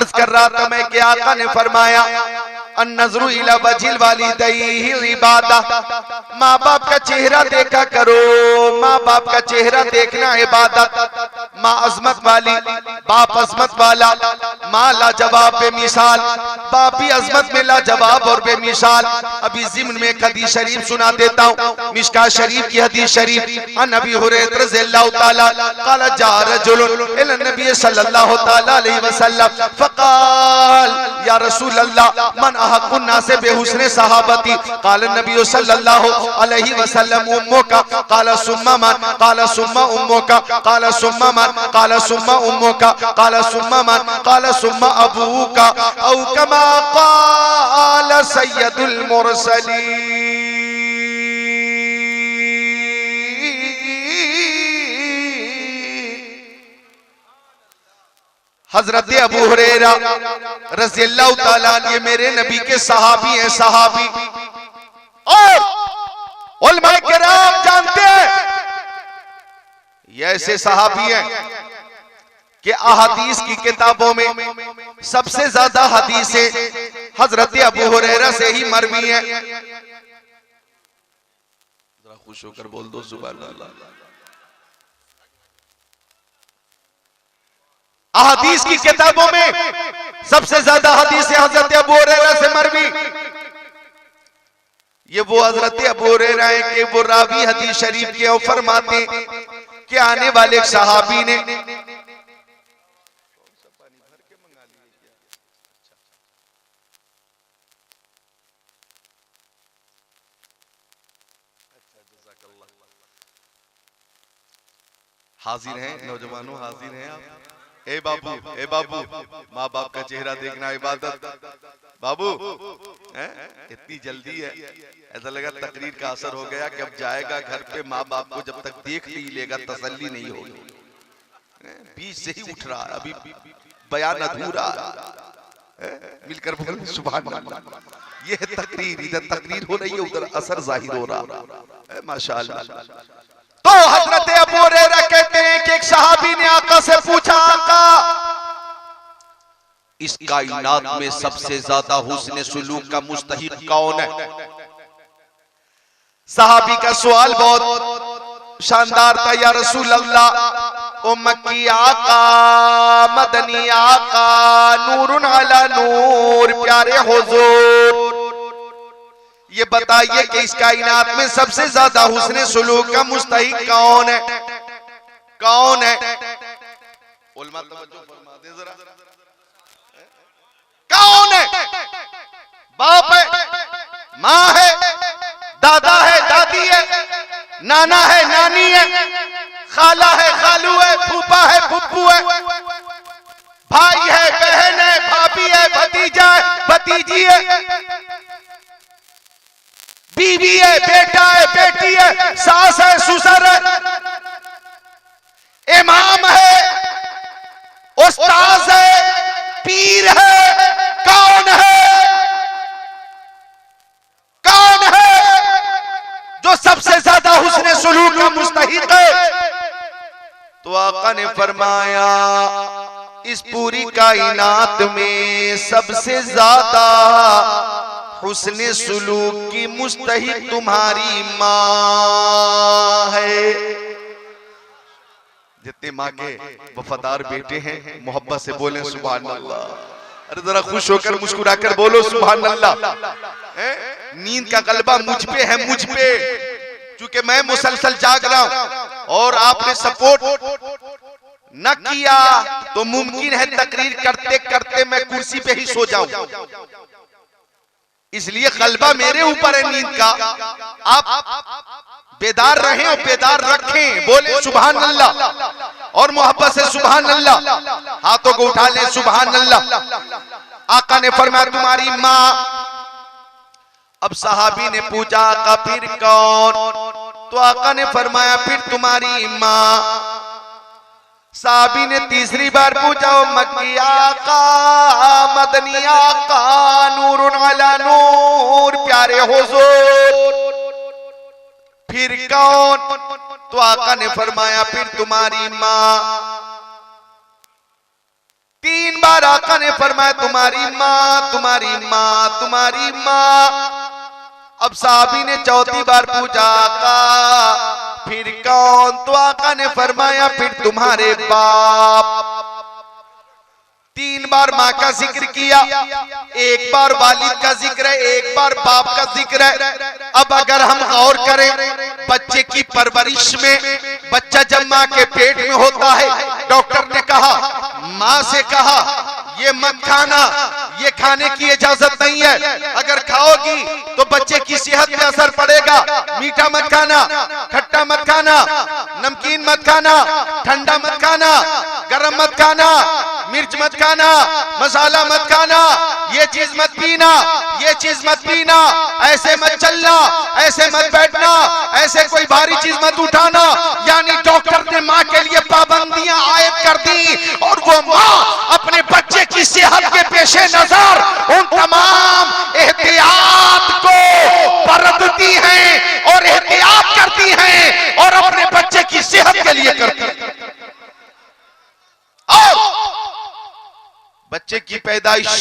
अर्ज कर रहा था मैं कि आका ने फरमाया अन्नज़रु इला वजिल वालिदैहि इबादत, माँ बाप का चेहरा देखा करो, माँ बाप का चेहरा देखना इबादत। माँ अजमत वाली, बाप अजमत वाला, माँ लाजवाब बेमिसाल, बाप भी अजमत में लाजवाब और बेमिसाल। अभी ज़िम्न में एक हदीस शरीफ सुना देता हूँ, मिशकात शरीफ की हदीस शरीफ। अन अबी हुरैरा रज़ियल्लाहु ताला क़ाल जा रजुलुन इला नबी सल्लल्लाहु ताला अलैहि वसल्लम फ़क़ाल या रसूल अल्लाह मन अहक़्क़ुन नास बिहुस्नि सहाबती। क़ाल नबी सल्लल्लाहु अलैहि वसल्लम उम्मुका क़ाल सुम्मा मन क़ाल सुम्मा उम्मुका क़ाल सुम्मा मन क़ाल सुम्मा उम्मुका क़ाल सुम्मा मन क़ाल सुम्मा अबूका औ कमा क़ाल सय्यदुल मुरसलीन। हजरत अबू हुरैरा रज़ियल्लाहु ताला अन्हु मेरे नबी के सहाबी हैं, सहाबी। और उलमाए किराम जानते हैं ये ऐसे सहाबी हैं कि अहादीस की किताबों में सबसे ज्यादा हदीसें हजरत अबू हुरैरा से ही मरवी हैं। जरा खुश होकर बोल दो सुभान अल्लाह। अहादीस की किताबों में सबसे ज्यादा हदीसें हजरत अबू हुरैरा से मरवी। ये वो हजरत अबू हुरैरा है कि वो रावी हदीस शरीफ के और फरमाते कि आने वाले एक सहाबी ने हाजिर हैं नौजवानों, हाजिर हैं आप। ए बाबू, ए बाबू, माँ बाप का चेहरा देखना इबादत। बाबू इतनी जल्दी है, ऐसा लगा तकरीर का असर हो गया कि अब जाएगा घर पे, माँ बाप को जब तक देख नहीं लेगा तसल्ली नहीं होगी। बीच से ही उठ रहा है, अभी बयान अधूरा है। मिलकर बोल सुभान अल्लाह। ये है तकरीर, इधर तकरीर हो रही है, उधर असर जाहिर हो रहा है। माशाअल्लाह। तो हजरत अबू हुरैरा कहते हैं कि एक सहाबी ने आका से पूछा, आका इस कायनात में सबसे ज्यादा हुस्न सुलूक का मुस्तहिक कौन है? सहाबी का सवाल बहुत शानदार था। या रसूल अल्लाह, ओ मक्की आका, मदनी आका, नूरुन अला नूर, प्यारे हुजूर, ये बताइए कि इस कायनात में सबसे ज्यादा हुस्न सुलूक का मुस्तहिक कौन है? कौन है? उलमा तवज्जो फरमा दे जरा। कौन है? बाप है, माँ है, दादा है, दादी है, नाना है, नानी है, खाला है, खालू है, फूफा है, फुप्पू है, भाई है, बहन है, भाभी है, भतीजा है, भतीजी है, बीवी है, बेटा है, बेटी है, सास है, ससुर है, इमाम है, उस्ताद है, पीर है। कौन है? कौन है जो सबसे ज्यादा हुस्न सुलूक का मुस्तहिक है? तो आका ने फरमाया इस पूरी कायनात में सबसे ज्यादा हुस्न सुलूक की मुस्तहिक तुम्हारी माँ है। जितने माँ के वफादार बेटे हैं मोहब्बत से बोले सुभान अल्लाह। अरे जरा खुश होकर मुस्कुराकर बोलो सुभान अल्लाह। नींद का गलबा मुझ पे है, मुझ पे, क्योंकि मैं मुसलसल जाग रहा हूं और आपने सपोर्ट न किया तो मुमकिन है तकरीर करते करते मैं कुर्सी पे ही सो जाऊं। इसलिए गलबा मेरे ऊपर है नींद का। आप बेदार रहें और बेदार रखें, बोले सुभान अल्लाह और मोहब्बत से सुभान अल्लाह। हाथों को उठा लें सुभान अल्लाह। आका ने फरमाया तुम्हारी माँ। अब सहाबी ने पूछा आका फिर कौन? तो आका ने फरमाया फिर तुम्हारी माँ। साहबी ने तीसरी बार पूछा ओ मक्की आका, मदनी आका, नूरुन अला नूर, प्यारे हुजूर फिर कौन? तो आका ने फरमाया फिर तुम्हारी माँ। 3 बार आका ने फरमाया तुम्हारी माँ, तुम्हारी माँ, तुम्हारी माँ। अब साहबी ने चौथी बार पूछा आका फिर कौन? तो आका ने फरमाया फिर तुम्हारे बाप। 3 बार माँ का जिक्र किया, 1 बार वालिद का जिक्र है, 1 बार बाप का जिक्र है। अब अगर हम गौर करें बच्चे की परवरिश में, बच्चा जब माँ के पेट में होता है, डॉक्टर ने कहा, माँ से कहा ये मत खाना, ये खाने की इजाजत नहीं है, अगर खाओगी तो बच्चे की सेहत में असर पड़ेगा। मीठा मत खाना, खट्टा मत खाना, नमकीन मत खाना, ठंडा मत खाना, गरम मत खाना, मिर्च मत खाना, मसाला मत खाना, ये चीज मत पीना, ये चीज मत पीना, ऐसे मत चलना, ऐसे मत बैठना, ऐसे कोई भारी चीज मत उठाना। यानी डॉक्टर ने माँ के लिए पाबंदियां आयद कर दी और वो माँ अपने बच्चे की सेहत के पेशे नजर उन तमाम एहतियात को बरतती हैं और एहतियात करती हैं और अपने बच्चे की सेहत के लिए करती हैं। और बच्चे की पैदाइश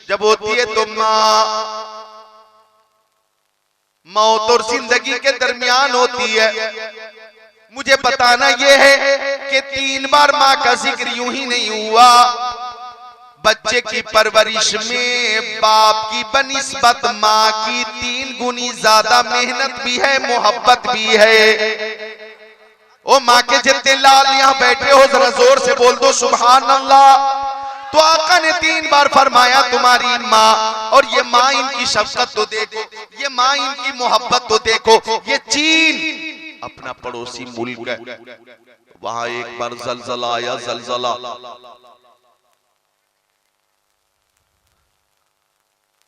जब होती है तो माँ मौत और जिंदगी के दरमियान होती है। मुझे बताना यह है कि 3 बार माँ का जिक्र यूं ही नहीं हुआ, बच्चे की परवरिश में बाप की बनिस्बत माँ की 3 गुनी ज्यादा मेहनत भी है, मोहब्बत भी है। ओ माँ के जितने लाल यहाँ बैठे हो जरा जोर से बोल दो सुभान अल्लाह। तो आका ने 3 बार फरमाया तुम्हारी माँ, और ये माँ इनकी शफकत तो देखो, ये माँ इनकी मोहब्बत तो देखो। ये चीन अपना पड़ोसी मुल्क है, वहां एक बार जलजला आया, जलजला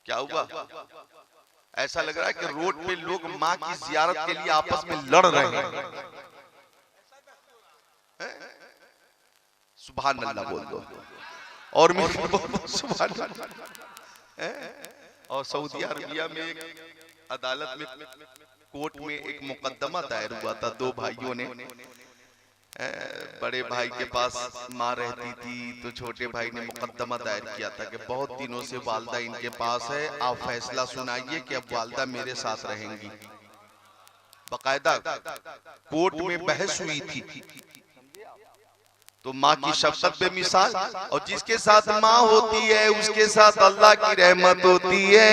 क्या हुआ? ऐसा लग रहा है कि रोड पे लोग माँ की जियारत के लिए आपस में लड़ रहे हैं। सुभान अल्लाह बोल दो और सुभान अल्लाह। और सऊदी अरबिया में एक अदालत में, कोर्ट में एक मुकदमा दायर हुआ था। 2 भाइयों ने, बड़े भाई के पास माँ रहती थी तो छोटे भाई ने मुकदमा दायर किया था कि बहुत दिनों से वालदा इनके पास है, आप फैसला सुनाइए कि अब वालदा मेरे साथ रहेंगी। बाकायदा कोर्ट में बहस हुई थी। तो माँ की शफकत बेमिसाल, और जिसके साथ माँ होती है उसके साथ अल्लाह की रहमत होती है।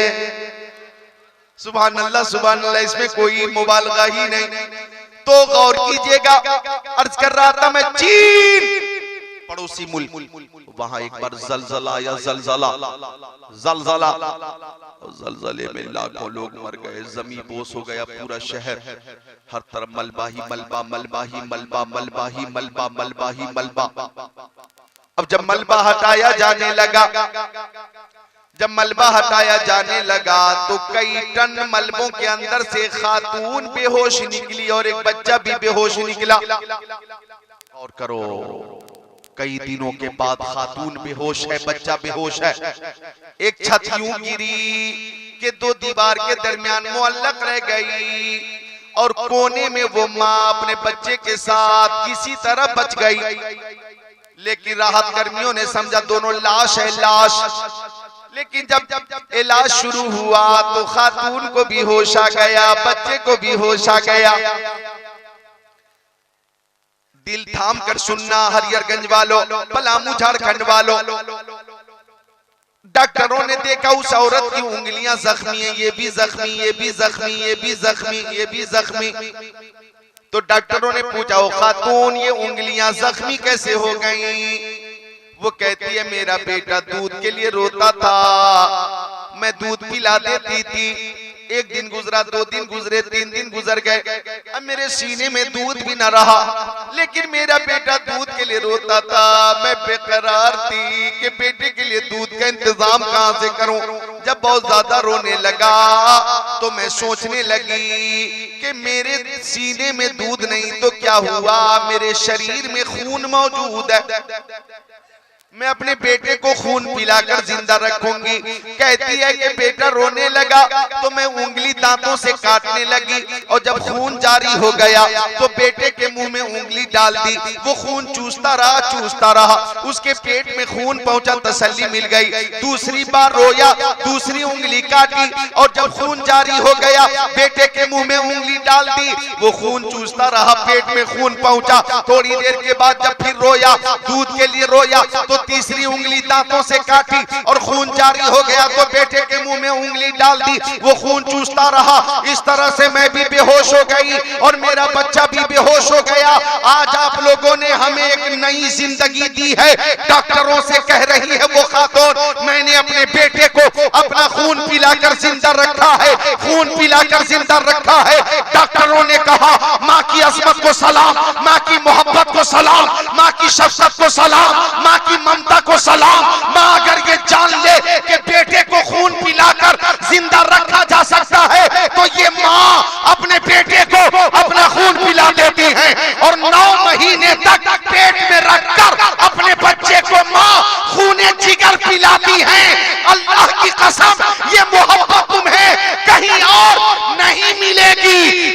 सुभान अल्लाह, सुभान अल्लाह, इसमें कोई मुबालगा ही नहीं। तो गौर कीजिएगा, अर्ज कर रहा था मैं, चीन पड़ोसी मुल्क, वहां एक बार जलजला या जलजला, जलजला, जलजले में लाखों लोग मर गए, जमीन बोस हो गया, पूरा शहर, हर तरफ मलबा ही मलबा, मलबा ही मलबा, मलबा ही मलबा, मलबा ही मलबा। अब जब मलबा हटाया जाने लगा, जब मलबा हटाया जाने लगा तो कई टन मलबों के अंदर से खातून बेहोश निकली और एक बच्चा भी बेहोश निकला। और करो, कई दिनों के बाद खातून बेहोश है, बच्चा बेहोश है। एक छत यूं गिरी कि 2 दीवार के दरमियान मुअल्लक रह गई और कोने में वो माँ अपने बच्चे के साथ किसी तरह बच गई। लेकिन राहत कर्मियों ने समझा दोनों लाश है, लाश। लेकिन जब इलाज शुरू हुआ तो खातून को भी होश आ गया, बच्चे को भी होश आ गया। दिल थाम कर सुनना हरियरगंज वालों, पलामू झारखंड वालों, डॉक्टरों ने देखा उस औरत की उंगलियां जख्मी है, ये भी जख्मी, ये भी जख्मी, ये भी जख्मी, ये भी जख्मी। तो डॉक्टरों ने पूछा, ओ खातून ये उंगलियां जख्मी कैसे हो गई? वो कहती है मेरा बेटा दूध के लिए रोता था, मैं दूध पिला देती थी। 1 दिन गुजरा, 2 दिन गुजरे, 3 दिन गुजर गए, अब मेरे सीने में दूध भी न रहा, लेकिन मेरा बेटा दूध के लिए रोता था। मैं बेकरार थी कि बेटे के लिए दूध का इंतजाम कहां से करूं। जब बहुत ज्यादा रोने लगा तो मैं सोचने लगी कि मेरे सीने में दूध नहीं तो क्या हुआ, मेरे शरीर में खून मौजूद है, मैं अपने बेटे को खून पिलाकर जिंदा रखूंगी। कहती है कि बेटा रोने लगा तो मैं उंगली दांतों से काटने लगी और जब खून जारी हो गया तो बेटे के मुंह में उंगली डाल दी, वो खून चूसता रहा, उसके पेट में खून पहुंचा, तसल्ली मिल गई। दूसरी बार रोया, दूसरी उंगली काटी और जब खून जारी हो गया बेटे के मुंह में उंगली डाल दी, वो खून चूसता रहा, पेट में खून पहुंचा। थोड़ी देर के बाद जब फिर रोया, दूध के लिए रोया, तो तीसरी उंगली दांतों से काटी और खून जारी हो गया तो बेटे के मुंह में उंगली डाल दी, वो खून चूसता रहा। इस तरह से मैं भी बेहोश हो गई और मेरा बच्चा भी बेहोश हो गया। आज आप लोगों ने हमें एक नई जिंदगी दी है। डॉक्टरों से कह रही है वो खातून, मैंने अपने बेटे को अपना खून पिलाकर जिंदा रखा है, खून पिलाकर जिंदा रखा है। डॉक्टरों ने कहा माँ की अजमत को सलाम, माँ की मोहब्बत को सलाम, माँ की शफकत को सलाम, माँ की ममता को सलाम। माँ अगर ये जान ले कि बेटे को खून पिलाकर जिंदा रखा जा सकता है तो ये माँ अपने बेटे को अपना खून पिला देती है और 9 महीने तक पेट में रखकर अपने बच्चे को माँ खूने जिगर पिलाती है। अल्लाह की कसम ये मोहब्बत तुम्हें कहीं और नहीं मिलेगी।